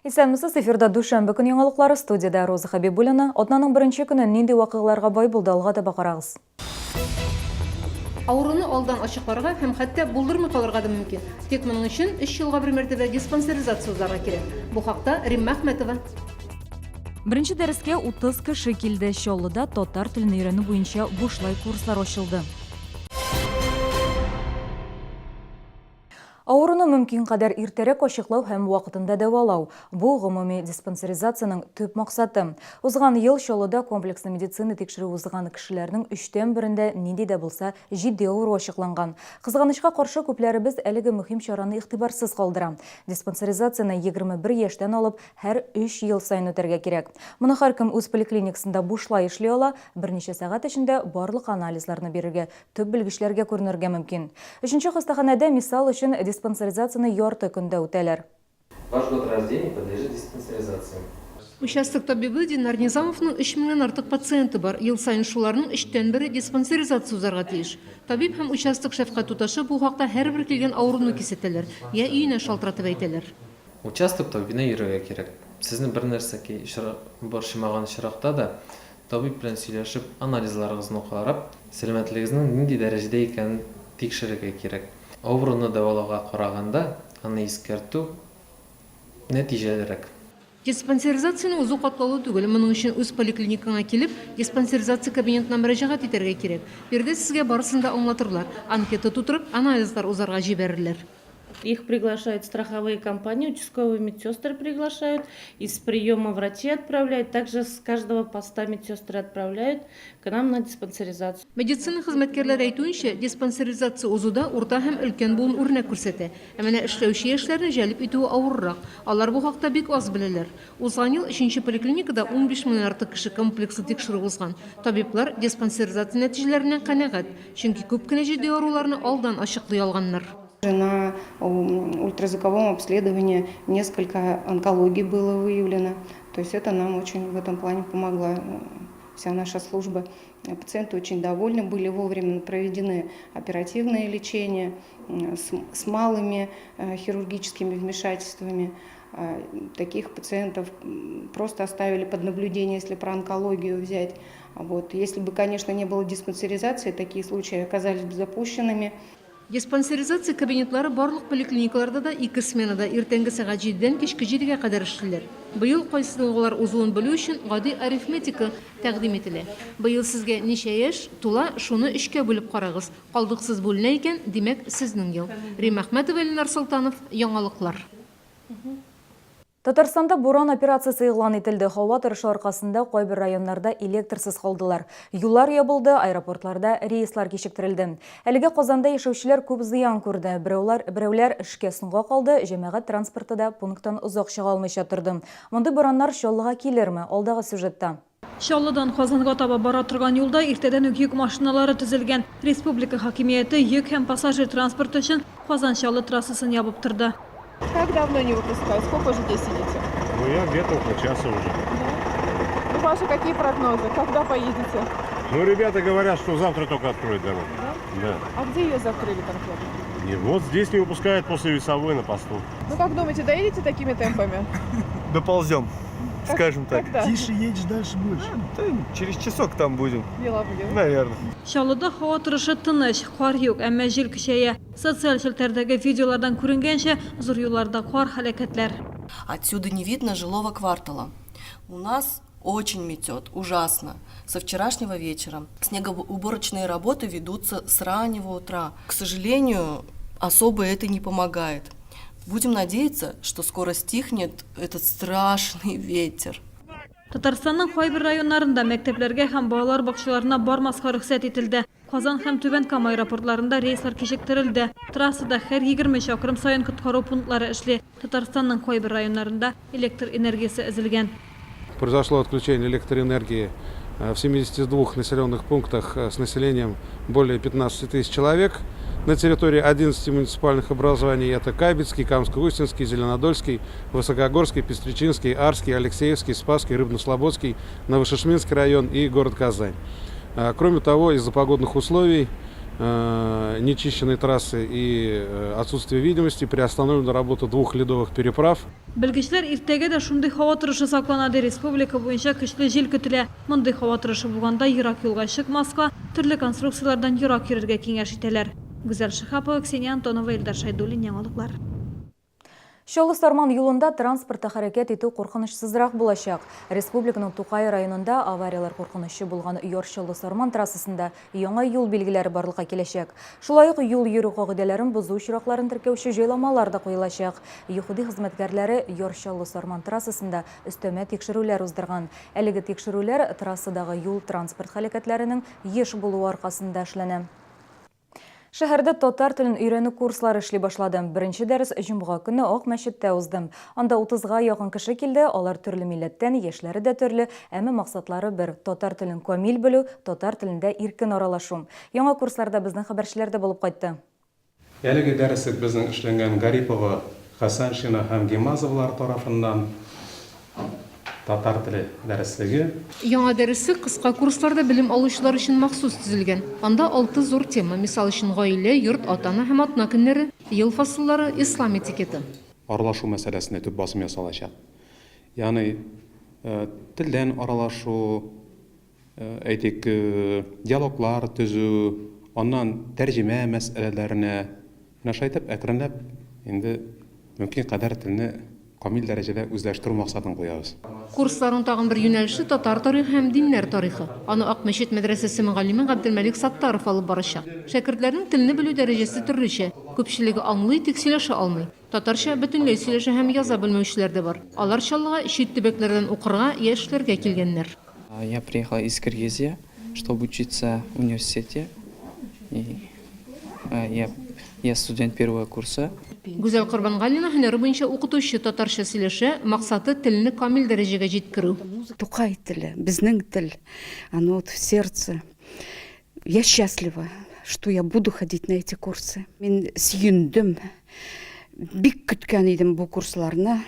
Исәнмесез, эфирда душанбе көн яңалыклары, студияда Роза Хабибуллина. Атнаның беренче көне нинди вакыйгаларга бай булды, алга таба карагыз. Ауруны алдан ачыкларга һәм хәтта булдырмый калырга да мөмкин. Тик моның өчен 3 елга бер мәртәбә диспансеризация узарга кирәк. Бу хакта Римма Әхмәтова. Беренче дәрескә 30 кеше килде. Чаллыда татар телен өйрәнү буенча бушлай курслар ачылды. Ауруны мөмкин кадәр иртәрәк ачыклау һәм вакытында дәвалау. Бу гомуми диспансеризациянең төп максаты. Узган ел Чаллыда комплексны медицина тикшерү узган кешеләрнең 3тән берендә нинди дә булса җитди авыру ачыкланган. Кызганычка каршы күпләребез әлеге мөһим чараны игътибарсыз калдыра. Диспансеризацияны 21 яшьтән алып һәр 3 ел сайын үтәргә кирәк. Моны һәркем үз поликлиникасында бушлай эшли ала, берничә сәгать эчендә барлык анализларны бирергә, төп белгечләргә күренергә мөмкин. Өченче хастаханәдә мисал өчен диспансеризацияны ярты көндә үтәләр. Ваш год рождения подлежит диспансеризации. Участок табибы Динар Низамовның 3 меңнән артык пациенты бар. Ел сайын шуларның 3тән бере диспансеризация узарга тиеш. Табиб һәм участок шәфкать туташы бу хакта һәрбер килгән авыруны кисәтәләр, я өенә шалтыратып әйтәләр. Участок табибына йөрергә кирәк. Сезне бер нәрсәгә борчымаган очракта да табиб белән сөйләшеп, анализларыгызны карап, сәламәтлегегезнең нинди дәрәҗәдә икәнен тикшерергә кирәк. Авыруны дәвалауга караганда, аны искәртү нәтиҗәлерәк. Диспансеризацияны узу катлаулы түгел, моның өчен үз поликлиникаңа килеп, диспансеризация кабинетына мөрәҗәгать итәргә кирәк. Бердә сезгә барысын да аңлатырлар, анкета тутырып, анализлар узарга җибәрерләр. Их приглашают страховые компании, участковые медсестры приглашают, из приема врачи отправляют, также с каждого поста медсестры отправляют к нам на диспансеризацию. Медицина хезмәткәрләре әйтүенчә, диспансеризация узуда урта һәм өлкән булуын үрнәк күрсәтә. Ә менә эшләүче яшьләрне җәлеп итүе авыррак. Алар бу хакта бик аз беләләр. Узган ел 3нче поликлиникада 15 меңнән артык кеше комплекслы тикшерү узган. Табиблар диспансеризация нәтиҗәләреннән канәгать, чөнки күп кенә җитди авыруларны алдан ачыклый алганнар. На ультразвуковом обследовании несколько онкологий было выявлено. То есть это нам очень в этом плане помогла вся наша служба. Пациенты очень довольны, были вовремя проведены оперативные лечения с малыми хирургическими вмешательствами. Таких пациентов просто оставили под наблюдение, если про онкологию взять. Если бы, конечно, не было диспансеризации, такие случаи оказались бы запущенными. Диспансеризация кабинетлары барлык поликлиникаларда да 2 сменада иртәнге сәгать 7дән кичке 7гә кадәр эшлиләр. Быел кайсы еллар узуын белү өчен гади арифметика тәкъдим ителә. Быел сезгә ничә яшь тула, шуны 3кә бүлеп карагыз. Калдыксыз бүленә икән, димәк сезнең ел. Римма Әхмәтова, Ленар Солтанов, яңалыклар. Татарстанда буран операциясы игълан ителде. Һава торышы аркасында кайбер районнарда электрсыз калдылар. Юллар ябылды, аэропортларда рейслар кичектерилде. Әлегә Казанда яшәүчеләр күп зыян күрде. Берәүләр эшкә соңга калды, җәмәгать транспорты да пункттан озак чыга алмыйча торды. Мондый бураннар Чаллыга килерме? Алдагы сюжетта. Чаллыдан Казанга таба бара торган юлда иртәдән үк йөк машиналары төзелгән. Республика хакимияте йөк һәм пассажир транспорты өчен Казан-Чаллы трассасын ябып торды. Как давно не выпускают? Сколько уже здесь сидите? Я где-то около часа уже. Да? Ваши какие прогнозы? Когда поедете? Ребята говорят, что завтра только откроют дорогу. Да? А где ее закрыли конкретно? И вот здесь не выпускают после весовой на посту. Как думаете, доедете такими темпами? Доползем, скажем так. Когда? Тише едешь, дальше будешь. Через часок там будем. Дела будем. Наверное. Чаллыда һава торышы тыныч, кар юк, әмма җил көчәя. Социаль челтәрдәге видеолардан күренгәнчә, зур юлларда кар һәлакәтләр. Отсюда не видно жилого квартала. У нас очень метет, ужасно. Со вчерашнего вечера снегоуборочные работы ведутся с раннего утра. К сожалению, особо это не помогает. Будем надеяться, что скоро стихнет этот страшный ветер. Татарстанның кайбер районнарында мәктәпләргә һәм балалар бакчаларына бармаска рөхсәт ителде. Казан һәм Түбән Кама аэропортларында рейслар кичектерилде. Трассада һәр 20 чакрым сайын коткару пунктлары эшли. Татарстанның кайбер районнарында электр энергиясе эзелгән. Произошло отключение электроэнергии в 72 населенных пунктах с населением более 15 тысяч человек. На территории 11 муниципальных образований это Кабицкий, Камско-Устинский, Зеленодольский, Высокогорский, Пестричинский, Арский, Алексеевский, Спасский, Рыбно-Слободский, Новошишминский район и город Казань. Кроме того, из-за погодных условий нечищенной трассы и отсутствие видимости приостановлена работа 2 ледовых переправ. Белгечләр иртәгә дә шундый һава торышы сакланады. Республика буенча көчле җил көтелә. Мондый һава торышы булганда ерак юлга чыкмаска, төрле конструкциялардан ерак йөрергә киңәш итәләр. Гүзәл Шихапова, Ксения Антонова, Илдар Шайдуллин, яңалыклар. Чолы-Сарман юлында транспортта хәрәкәт итү куркынычсызрак булачак. Республиканың Тукай районында авариялар куркынычлы булган Йор-Чолы-Сарман трассасында яңа юл билгеләре барлыкка киләчәк. Шулай ук юл йөрү кагыйдәләрен бозу очракларын теркәүче җайламалар да куелачак. ЮХУДИ хезмәткәрләре Йор-Чолы-Сарман трассасында өстәмә тикшерүләр уздырган. Әлеге тикшерүләр трассадагы юл транспорт хәрәкәтләренең еш булуы аркасында эшләнә. Шәһәрдә татар телен өйрәнү курслары эшли башлады. Беренче дәрес җомга көне Ак мәчеттә узды. Анда 30-га якын кеше килде. Алар төрле милләттән, яшьләре дә төрле, әмма максатлары бер: татар телен камил белү, татар телендә иркен аралашу. Яңа курсларда безнең хәбәрчеләр дә булып кайтты. Әлеге дәреслек безнең эшләнгән Гарипова, Хасаншина һәм Гимазовлар тарафыннан татар теле дәреслеге. Яңа дәреслек кыска курсларда белем алучылар өчен махсус төзелгән. Анда 6 зур тема, мисал өчен гаилә, йорт, ата-ана һәм атна көннәре, ел фасыллары, ислам этикеты. Аралашу мәсьәләсенә төп басым ясалачак. Ягъни телдән аралашу, әйтик, диалоглар төзү, аннан тәрҗемә мәсьәләләренә нашайтып әкренләп инде мөмкин кадәр телне камил дәрәҗәдә үзләштерү максатын куябыз. Курсларның тагын бер юнәлеше татар тарихы һәм диннәр тарихы. Аны Ак мәчет мәдрәсәсе мөгаллиме Габделмәлик Саттаров алып барачак. Шәкертләрнең телне белү дәрәҗәсе төрлечә. Күпчелеге аңлый, тик сөйләшә алмый. Татарча бөтенләй сөйләшә һәм яза белмәүчеләр дә бар. Алар чаллыга чит төбәкләрдән укырга, яшьләргә килгәннәр. Я приехала из Киргизии, чтобы учиться в университете. Я студент первого курса. Гүзәл Корбангалина һөнәре буенча укытучы, татарча сөйләшә, максаты телне камил дәрәҗәгә җиткерү. Тукай теле, безнең тел, оно вот в сердце. Я счастлива, что я буду ходить на эти курсы. Мин сөендем, бик көткән идем бу курсларны.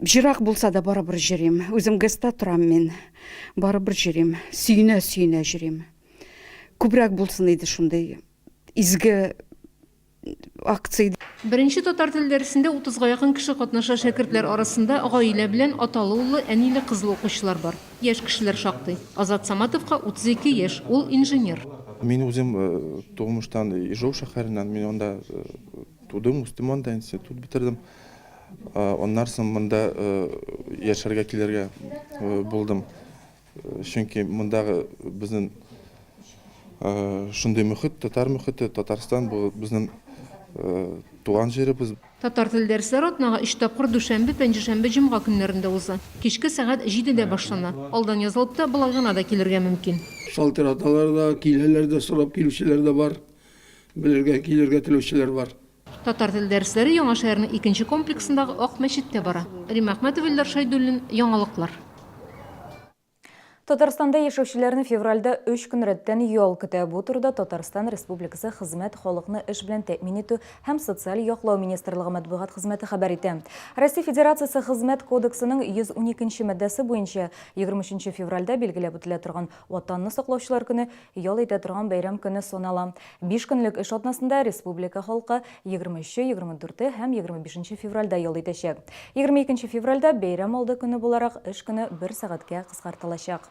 Жирак булса да барыбер җөрим. Үзем ГЭСта торам мин, барыбер җөрим. Сөенә җөрим. Күбрәк булсын иде шундый изге акция. Беренче татар теле дәресендә 30-га якын кеше катнаша. Шәкертләр арасында гаилә белән аталы-уллы, әниле, кызлы укучылар бар. Яшь кешеләр шактый. Азат Саматовка 32 яшь, ул инженер. Мин үзем тумыштан Ижау шәһәреннән, мин анда тудым, үстем, анда институт битердем. Оннан соң монда яшәргә килергә булдым. Чөнки мондагы безнең шундый мөхит, татар мөхите, Татарстан бу безнең туган җиребез. Татар теле дәресләре атнага 3 тапкыр дүшәмбе, пәнҗешәмбе, җомга көннәрендә уза. Кичке сәгать 7-дә башлана. Алдан язылып та, болай гына да килергә мөмкин. Шалтыраталар да, киләләр дә, сорап килүчеләр дә бар. Белергә, килергә теләүчеләр бар. Татар теле дәресләре Яңа шәһәрнең 2нче комплексындагы Ак мәчеттә бара. Рим Әхмәтов, Илдар Шайдуллин, яңалыклар. Татарстанда яшәүчеләрне февральдә 3 көн рәттән ял көтә. Бу турыда Татарстан Республикасы хезмәт, халыкны эш белән тәэмин итү һәм социаль яклау министрлыгы матбугат хезмәте хәбәр итә. Россия Федерациясе хезмәт кодексының 112-нче маддәсе буенча 23 февральдә билгеләп үтелә торган ватанны саклаучылар көне ял итә торган бәйрәм көне санала. 5 көнлек эш атнасында республика халкы 23, 24 һәм 25 февральдә ял итәчәк. 22 февральдә бәйрәм алды көне буларак эш көне 1 сәгатькә кыскартылачак.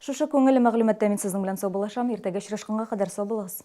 Шушы күңелле мәгълүматта мин сезнең белән саубуллашам. Иртәгә очрашканга кадәр сау булыгыз.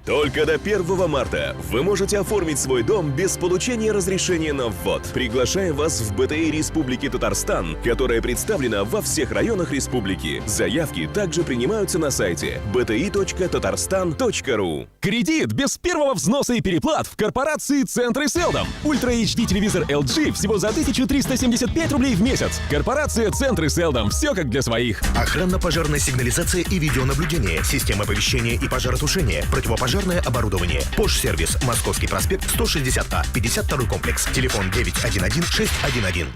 Только до 1 марта вы можете оформить свой дом без получения разрешения на ввод. Приглашаем вас в БТИ Республики Татарстан, которая представлена во всех районах республики. Заявки также принимаются на сайте bti.tatarstan.ru. Кредит без первого взноса и переплат в корпорации Центры Селдом. Ультра HD телевизор LG всего за 1375 рублей в месяц. Корпорация Центры Селдом. Все как для своих. Охранно-пожарная сигнализация и видеонаблюдение. Система оповещения и пожаротушения. Противопожарное оборудование. Пош-сервис. Московский проспект 160А. 52 комплекс. Телефон 911 611.